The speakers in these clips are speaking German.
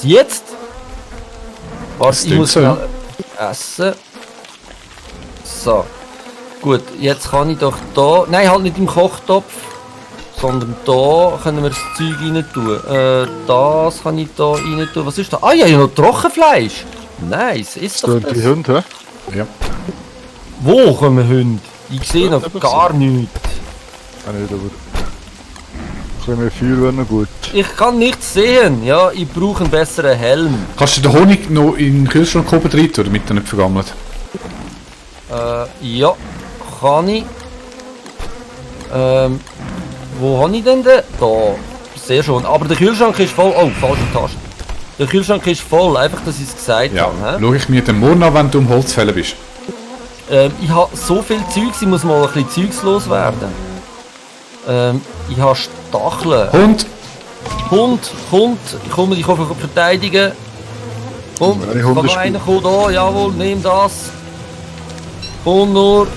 jetzt? Warte, ich muss so, schnell essen. So. Gut, jetzt kann ich doch da... Nein, halt nicht im Kochtopf. Sondern da können wir das Zeug rein tun. Das kann ich da rein tun. Was ist da? Ah ja, noch Trockenfleisch. Nice, ist doch das. Die Hunde, hä? Ja. Wo kommen Hunde? Ich sehe noch gar nichts. Auch nicht, aber... Ein bisschen mehr Feuer wäre noch gut. Ich kann nichts sehen. Ja, ich brauche einen besseren Helm. Kannst du den Honig noch in den Kühlschrank oben rein tun, damit er nicht vergammelt? Ja, kann ich. Wo habe ich denn den? Da. Sehr schön. Aber der Kühlschrank ist voll. Oh, falsche Taste. Der Kühlschrank ist voll. Einfach, dass ich es gesagt Ja. habe. Schau ich mir den morgen an, wenn du um Holzfällen bist. Ich habe so viel Zeugs, ich muss mal ein bisschen Zeugs loswerden. Ich habe Stacheln. Hund! Hund, ich hoffe, ich kann verteidigen. Komm, Meine Hunde kann noch ist einer kommen da, jawohl, nimm das. Komm nur.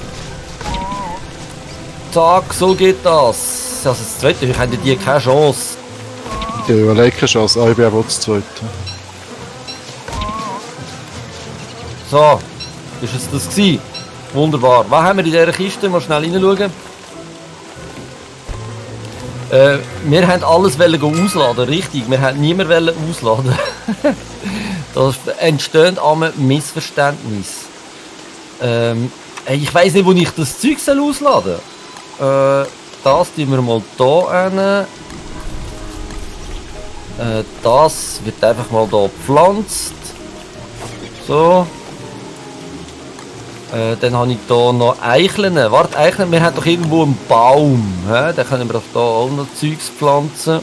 Zack, so geht das. Also das zweite, ich hätte die keine Chance. Ja, überleg keine Chance. Ah, ich bin aber auch das Zweite. So, ist es das gewesen? Wunderbar. Was haben wir in dieser Kiste? Mal schnell reinschauen. Wir haben alles ausladen, richtig. Wir haben niemand ausladen. Da entstehen einmal Missverständnisse. Ich weiss nicht, wo ich das Zeug ausladen soll. Das tun wir mal hier hin. Das wird einfach mal hier gepflanzt. So. Dann habe ich hier noch Eicheln. Warte, Eicheln, wir haben doch irgendwo einen Baum. He? Dann können wir doch hier auch noch Zeugs pflanzen.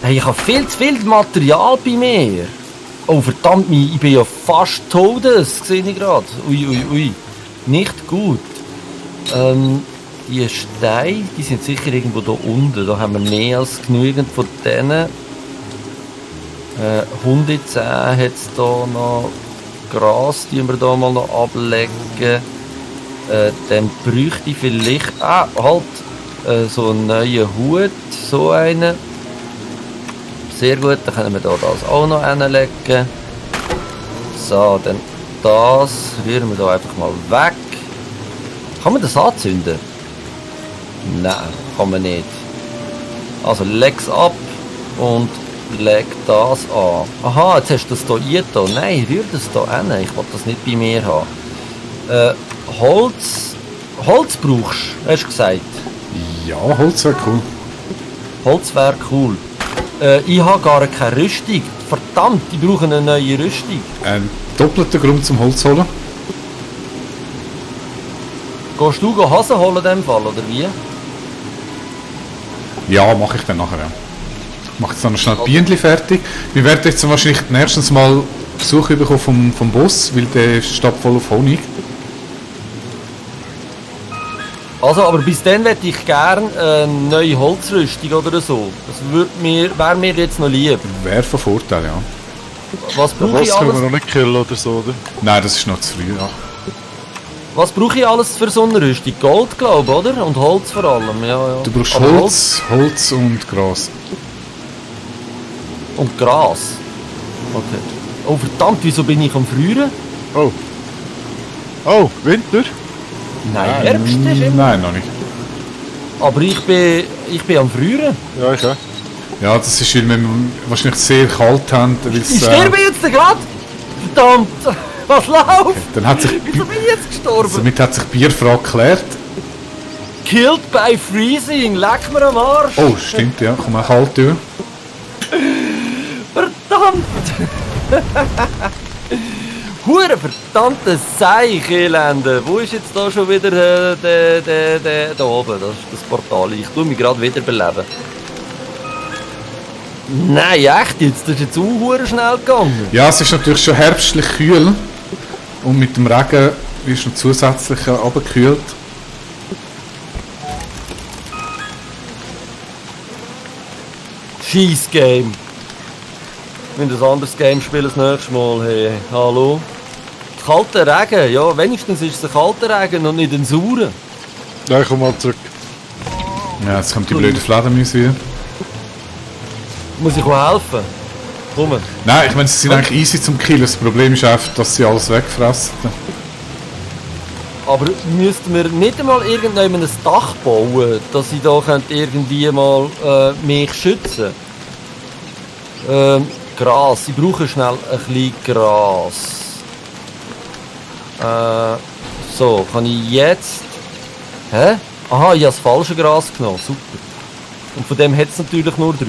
Hey, ich habe viel zu viel Material bei mir. Oh verdammt, ich bin ja fast todes, sehe ich gerade. Ui. Nicht gut. Die Steine, die sind sicher irgendwo da unten. Da haben wir mehr als genügend von denen. Hundezähne hat es da noch. Gras, die wir da mal noch ablegen. Dann bräuchte ich vielleicht so einen neuen Hut, so einen. Sehr gut, dann können wir da das auch noch hinlegen. So, dann das rühren wir da einfach mal weg. Kann man das anzünden? Nein, kann man nicht. Also leg es ab und leg das an. Aha, jetzt hast du das hier eingetan. Nein, rühr das hier hin. Ich will das nicht bei mir haben. Holz brauchst du, hast du gesagt? Ja, Holz wäre cool. Holz wäre cool. Ich habe gar keine Rüstung. Verdammt, ich brauche eine neue Rüstung. Ein doppelter Grund zum Holz holen. Gehst du Hasen holen in dem Fall, oder wie? Ja, mache ich dann nachher. Ja. Ich mache jetzt noch schnell die Bienen fertig. Wir werden jetzt wahrscheinlich nächstens mal Besuch bekommen vom Boss, weil der steht voll auf Honig. Also, aber bis dann hätte ich gerne eine neue Holzrüstung oder so. Das wäre mir jetzt noch lieb. Wäre von Vorteil, ja. Was brauche Was ich können wir alles? noch nicht killen oder so, oder? Nein, das ist noch zu früh. Ja. Was brauche ich alles für so eine Rüstung? Gold, glaube ich, oder? Und Holz vor allem, ja. Du brauchst Aber Holz und Gras. und Gras. Okay. Oh verdammt, wieso bin ich am Frieren? Oh. Oh, Winter? Nein, Herbst ist immer. Nein, noch nicht. Aber ich bin am Frieren. Ja, ich auch. Ja, das ist, weil wir wahrscheinlich sehr kalt haben. Ich sterbe jetzt gerade! Verdammt! Was läuft? Dann hat sich, Wieso bin ich jetzt gestorben? somit hat sich Bierfrage geklärt. Killed by freezing! Leck mir am Arsch! Oh, stimmt, ja. Komm mal kalt durch. Verdammt! Hure verdammte Seich, Elende! Wo ist jetzt da schon wieder da oben? Das ist das Portal. Ich tue mich gerade wieder beleben. Nein, echt jetzt? Das ist jetzt auch schnell gegangen. Ja, es ist natürlich schon herbstlich kühl. Und mit dem Regen ist noch zusätzlich abgekühlt. Scheiß Game. Wir müssen ein anderes Game spielen das nächste Mal. Hey, hallo? Kalter Regen, ja, wenigstens ist es ein kalter Regen und nicht ein saurer. Ja, ich komm mal zurück. Ja, jetzt kommt die blöde Fledermaus wieder. Muss ich auch helfen? Komm. Nein, ich meine, sie sind eigentlich easy zum Killen. Das Problem ist einfach, dass sie alles wegfressen. Aber müssten wir nicht einmal irgendwann ein Dach bauen, dass ich da könnte irgendwie mal mich schützen? Gras. Ich brauche schnell ein bisschen Gras. So, kann ich jetzt... Hä? Aha, ich habe das falsche Gras genommen. Super. Und von dem hat es natürlich nur 3.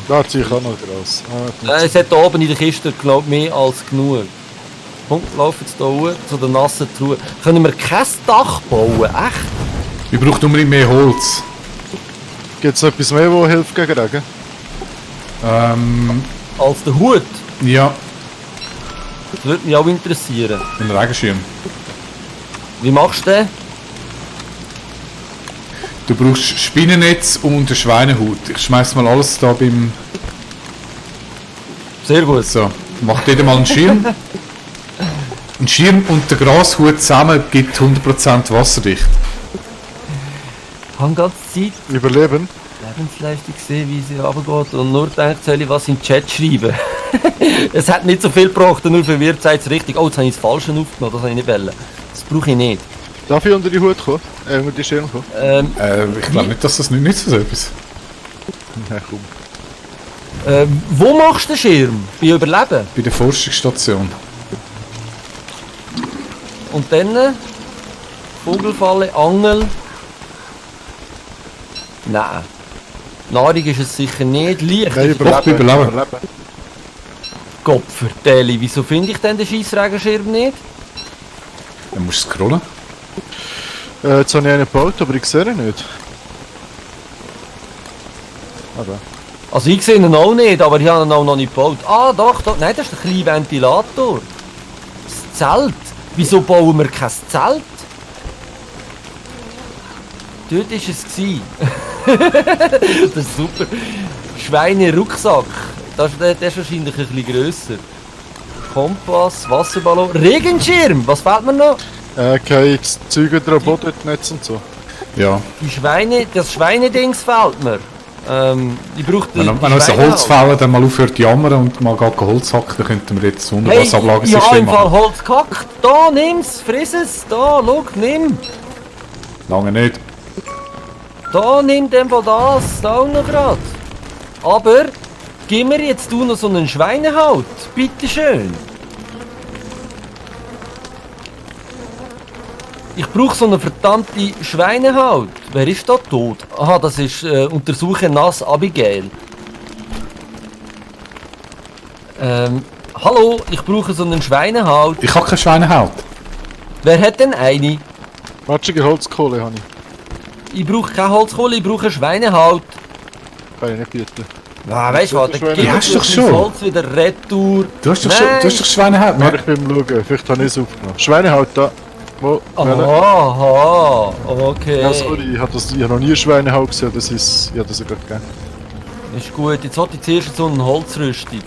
Da ziehe ich auch noch raus. Es hat da oben in der Kiste, glaube ich, mehr als genug. Komm, lauf jetzt hier hoch zu der nassen Truhe. Können wir kein Dach bauen? Echt? Wir brauchen unbedingt mehr Holz. Gibt es etwas mehr, das hilft gegen Regen? Als der Hut? Ja, Das würde mich auch interessieren. ein Regenschirm. Wie machst du den? Du brauchst Spinnennetz und eine Schweinehut. Ich schmeiß mal alles da beim... Sehr gut. So, mach dir mal einen Schirm. Ein Schirm und der Grashut zusammen gibt 100% wasserdicht. Ich habe die ganze Zeit Überleben? Lebensleistung gesehen, wie sie runtergeht und nur gedacht, soll ich was im Chat schreiben. Es hat nicht so viel gebraucht, nur verwirrt seid es richtig. Oh, jetzt habe ich das Falsche aufgenommen, das habe ich nicht wollen. Das brauche ich nicht. Darf ich unter die Hut kommen? Unter die Schirm kommen? Ich glaube nicht, dass das nicht so etwas. Ja, komm. Wo machst du den Schirm? Bei Überleben? Bei der Forschungsstation. Und dann Vogelfalle, Angel. Nein. Nahrung ist es sicher nicht. Licht. Nein, Doch, überleben. Gott vertelle, wieso finde ich denn den scheiß Regenschirm nicht? Dann musst du scrollen. Jetzt habe ich einen gebaut, aber ich sehe ihn nicht. Aber. Also ich sehe ihn auch nicht, aber ich habe ihn auch noch nicht gebaut. Ah, doch. Nein, das ist der kleine Ventilator. Das Zelt. Wieso bauen wir kein Zelt? Dort war es. Das ist super. Schweine-Rucksack. Der ist wahrscheinlich ein bisschen grösser. Kompass, Wasserballon, Regenschirm. Was fehlt mir noch? Kein Zeug dran, Bodennetz und so. Ja. Das Schweinedings fehlt mir. Ich brauche Wenn uns ein Holzfäller dann mal aufhört zu jammern und mal gar kein Holz hackt, dann könnten wir jetzt ein wunderbares Hey, Ablagesystem ja, im Fall machen. Holz gehackt. Da, nimm's, friss es. Da, schau, nimm. Lange nicht. Da, nimm dem Fall das. Da auch noch grad. Aber, gib mir jetzt du noch so einen Schweinehaut. Bitteschön. Ich brauche so eine verdammte Schweinehaut. Wer ist da tot? Aha, das ist Untersuche Nass Abigail. Hallo, ich brauche so einen Schweinehaut. Ich habe keine Schweinehaut. Wer hat denn eine? Matschige Holzkohle habe ich. Ich brauche keine Holzkohle, ich brauche eine Schweinehaut. Kann ich nicht bieten. Ah, weißt du was, Das dann ist gib hast mir doch das schon. Holz wieder retour. Du hast doch, Nein. schon, du hast doch Schweinehaut. Warte, ich bin am Schauen. Vielleicht habe ich es aufgenommen. Schweinehaut da. Wo? Aha, okay. Ja, sorry, ich habe noch nie Schweinehaut gesehen. Das ist... Ja, das ist gerade gegeben. Ist gut, jetzt hatte ich zuerst so eine Holzrüstung.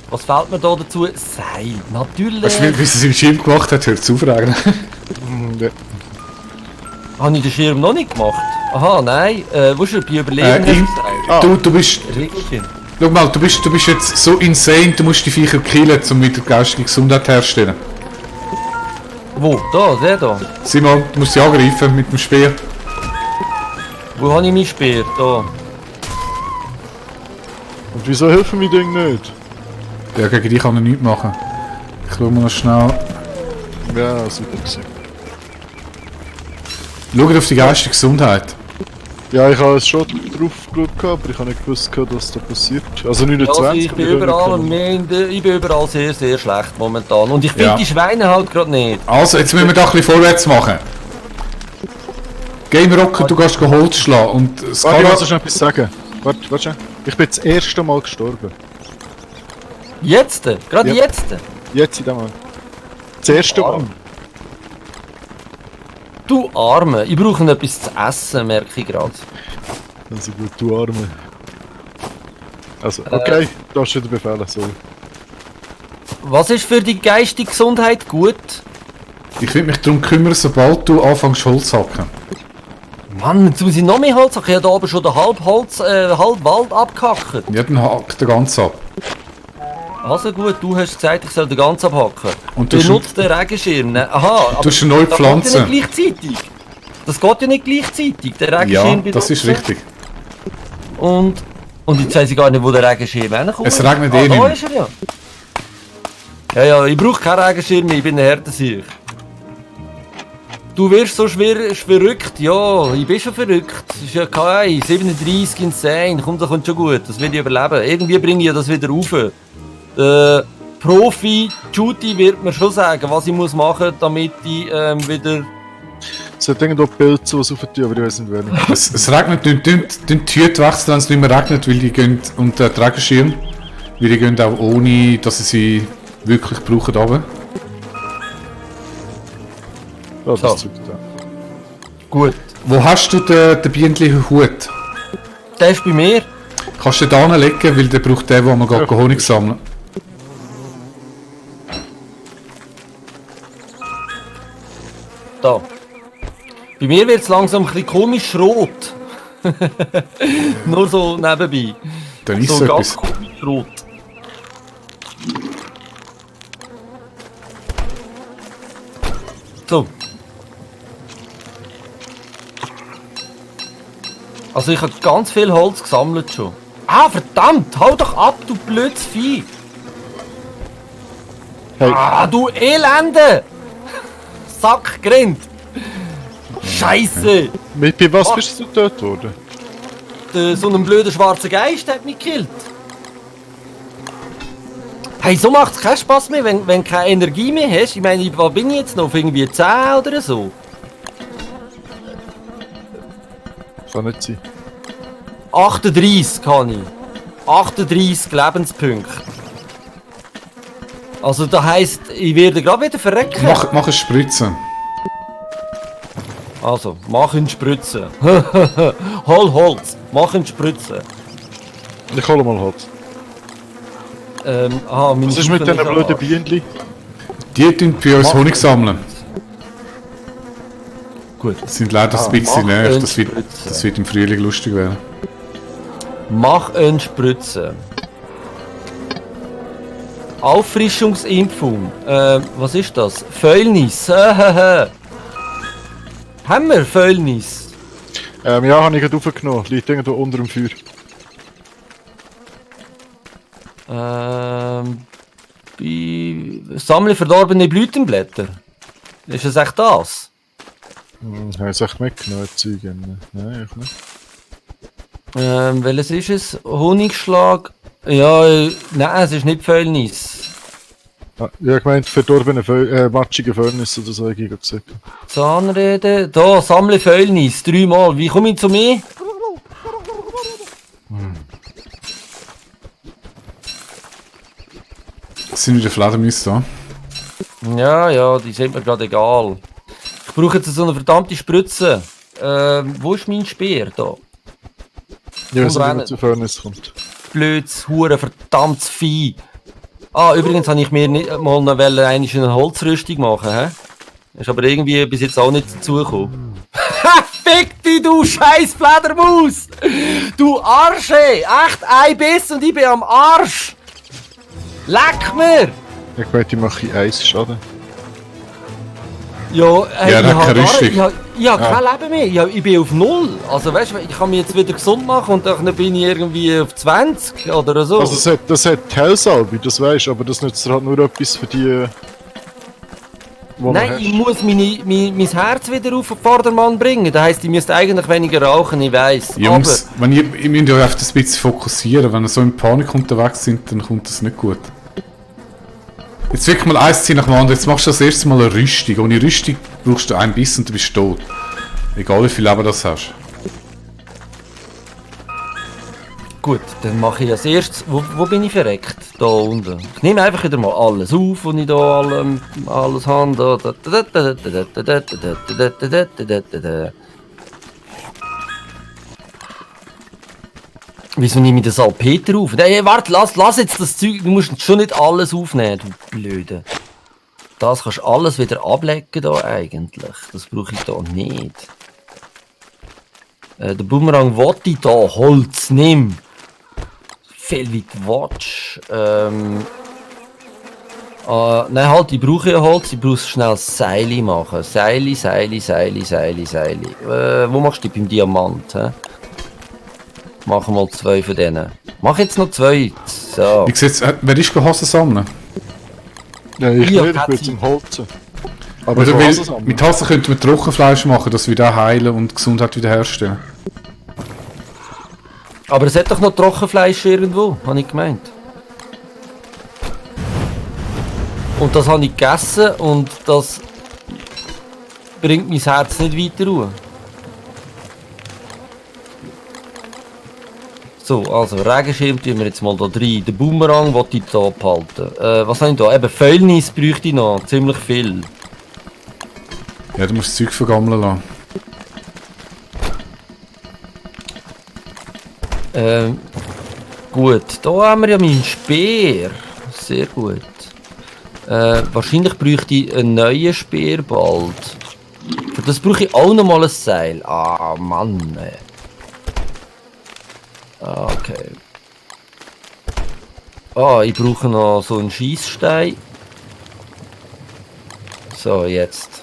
Was fällt mir da dazu? Seil, natürlich. Weißt du, wie sie es im Schirm gemacht hat? Hört zu fragen. Ja. Habe ich den Schirm noch nicht gemacht? Aha, nein. Wo ist er bei Überleben? Du bist... Schau mal, du bist jetzt so insane, du musst die Viecher killen, um wieder geistige Gesundheit herzustellen. Wo? Da, der da. Simon, du musst sie angreifen mit dem Speer. Wo habe ich mein Speer? Da. Und wieso helfen mir die nicht? Ja, gegen dich kann er nichts machen. Ich schau mal noch schnell. Ja, super gewesen. Schau auf die geistige Gesundheit. Ja, ich habe es schon drauf geschaut, aber ich habe nicht gewusst, dass da passiert. Also 29. Also ich bin überall sehr, sehr schlecht momentan. Und ich finde Ja. die Schweine halt gerade nicht. Also, jetzt müssen wir da ein bisschen vorwärts machen. Game Rocker, du gehst Holz schlagen und es Warte, ich kann... muss noch etwas sagen. Warte schon. Ich bin das erste Mal gestorben. Jetzt? Gerade Ja. jetzt? Jetzt in dem Moment. Das erste Mal. Du Arme, ich brauche etwas zu essen, merke ich gerade. Also gut, du Arme. Also, okay, du hast wieder Befehle, sorry. Was ist für die geistige Gesundheit gut? Ich will mich darum kümmern, sobald du anfängst Holz zu hacken. Mann, jetzt muss ich noch mehr Holz. Ich habe da oben schon den halb Wald abgehackt. Ja, dann hack den ganz ab. Also gut, du hast gesagt, ich soll den ganz abhacken. Und du benutzt den Regenschirm. Ne? Aha, aber hast eine neue das Pflanze. geht ja nicht gleichzeitig. Das geht ja nicht gleichzeitig. Der Regenschirm Ja, das ist benutzen. richtig. Und jetzt weiss ich gar nicht, wo der Regenschirm herkommt. Es regnet Da eh nicht mehr. ist er ja. Ja, ich brauche keinen Regenschirm mehr, ich bin ein Härtesieg. Du wirst so schwer verrückt, ja, ich bin schon verrückt. Das ist ja kein 37 insane, komm, das kommt schon gut, das will ich überleben. Irgendwie bringe ich das wieder rauf. Der Profi-Judy wird mir schon sagen, was ich muss machen, damit ich wieder... Es hat irgendwo Pilze, was aufentun, aber ich weiß nicht, wer nicht. Es regnet, die Tüte wechseln, wenn es nicht mehr regnet, weil die gehen unter den Regenschirm. Weil die gehen auch ohne, dass sie wirklich brauchen, runter. Ja, das So. Zeug da. Gut. Wo hast du den bienenlichen Hut? Der ist bei mir. Kannst du den da hinlegen, weil der braucht der, wo man Ja. Honig sammeln. Da. Bei mir wird es langsam ein bisschen komisch rot. Nur so nebenbei. Dann ist So so ganz etwas. komisch rot. So. Also ich habe ganz viel Holz gesammelt schon. Ah, verdammt! Hau doch ab, du blödes Vieh! Hey. Ah, du Elende! Sackgrind! Scheiße! Bei was bist du getötet worden? So ein blöder schwarzer Geist hat mich gekillt. Hey, so macht es keinen Spaß mehr, wenn du keine Energie mehr hast. Ich meine, wo bin ich jetzt noch? Auf irgendwie 10 oder so? Kann nicht sein. 38 kann ich. 38 Lebenspunkte. Also das heisst, ich werde gerade wieder verrecken. Mach eine Spritze. Also, mach ihn Spritzen. Hol Holz, mach ihn Spritzen. Ich hole mal Holz. Meine Was ist mit Stufen diesen blöden Bienen? Die tun bei uns Mach- Honig sammeln. Gut. Das sind leider ein bisschen mach näher. eine Das wird im Frühling lustig werden. Mach ihn Spritzen. Auffrischungsimpfung. Was ist das? Fäulnis. Haben wir Fäulnis? Ja, habe ich gerade aufgenommen. Liegt irgendwo unter dem Feuer. Sammle verdorbene Blütenblätter. Ist das echt das? Habe ich es echt mitgenommen, das Zeug? Nein, ich nicht. Welches ist es? Honigschlag? Ja, nein, es ist nicht Fäulnis. Ah, ja, ich meinte verdorbene matschige Fäulnis oder so, habe ich gerade gesagt. Zahnrede. Da, sammle Fäulnis. 3-mal. Wie komme ich zu mir? Es sind wieder Fledermäuse da. Ja, die sind mir gerade egal. Ich brauche jetzt so eine verdammte Spritze. Wo ist mein Speer? Da. Ja, wenn rennen. es zu Fäulnis kommt. Blödes, hure, verdammtes Vieh. Ah, übrigens habe ich mir nicht mal noch eine Holzrüstung machen, hä? Ist aber irgendwie bis jetzt auch nicht dazugekommen. Ha, fick dich, du scheiß Fledermaus! Du Arsch, ey! Echt ein Biss und ich bin am Arsch! Leck mir! Ich meinte, ich mache Eis Schaden. Ja, hey, Ja, der hat keine ich Rüstung. habe kein Leben mehr. Ich bin auf 0. Also weißt du, ich kann mich jetzt wieder gesund machen und dann bin ich irgendwie auf 20 oder so. Also das hat Hellsalbe, das weisst du, aber das nützt dir halt nur etwas für die... wo Nein, man ich muss mein Herz wieder auf den Vordermann bringen. Das heisst, ich müsste eigentlich weniger rauchen, ich weiss. Jungs, wenn ihr müsst euch auf das ein bisschen fokussieren. Wenn ihr so in Panik unterwegs sind, dann kommt das nicht gut. Jetzt wirklich mal ein Ziel nach dem anderen. Jetzt machst du das erste Mal eine Rüstung. Ohne Rüstung brauchst du einen Biss und du bist tot. Egal wie viel Leben das hast. Gut, dann mache ich als erstes... Wo bin ich verreckt? Da unten. Ich nehme einfach wieder mal alles auf, was ich da alles habe. Wieso nehme ich den Salpeter auf? Hey, warte, lass jetzt das Zeug. Du musst schon nicht alles aufnehmen, du Blöde. Das kannst du alles wieder ablecken da eigentlich. Das brauche ich da nicht. Der Boomerang wollte ich da Holz nimm. Viel weit watch. Nein, halt, ich brauche ja Holz, ich brauche schnell Seile machen. Seile. Wo machst du die beim Diamant? He? Machen wir mal 2 von denen. Mach jetzt noch 2. So. Wie sieht's, wer ist Hasen sammeln? Nein, ich Hier, nicht, ich bin Katzi. zum Holzen. Aber Oder ich weil, weiß es mit Hasen könnte man Trockenfleisch machen, das wieder heilen und Gesundheit wiederherstellen. Aber es hat doch noch Trockenfleisch irgendwo, habe ich gemeint. Und das habe ich gegessen und das bringt mein Herz nicht weiter Ruhe. So, also Regenschirm tun wir jetzt mal da rein. Den Boomerang wollte ich da behalten. Was habe ich da? Eben Fäulnis bräuchte ich noch, ziemlich viel. Ja, du musst das Zeug vergammeln lassen. Gut, da haben wir ja meinen Speer. Sehr gut. Wahrscheinlich bräuchte ich einen neuen Speer bald. Für das brauche ich auch noch mal ein Seil. Ah, Mann. Ey. Okay. Ah, ich brauche noch so einen Schießstein. So, jetzt.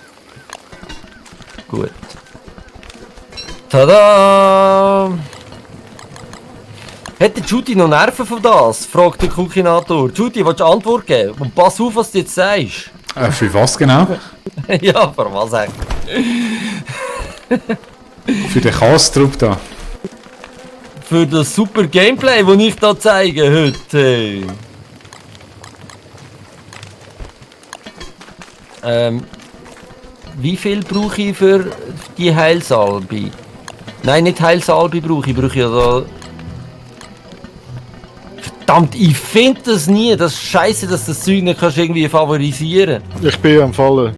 Gut. Tada! Hätte Judy noch Nerven von das? Fragt der Kukinator. Judy, willst du Antwort geben? Und pass auf, was du jetzt sagst. Für was genau? Ja, für was eigentlich? Für den Chaos-Trupp da. Für das super Gameplay, das ich da zeige heute. Wie viel brauche ich für die Heilsalbe? Nein, nicht Heilsalbe brauche ich ja da... Verdammt, ich finde das nie. Das ist scheiße, dass das Zeug nicht kannst irgendwie favorisieren. Ich bin am Fallen.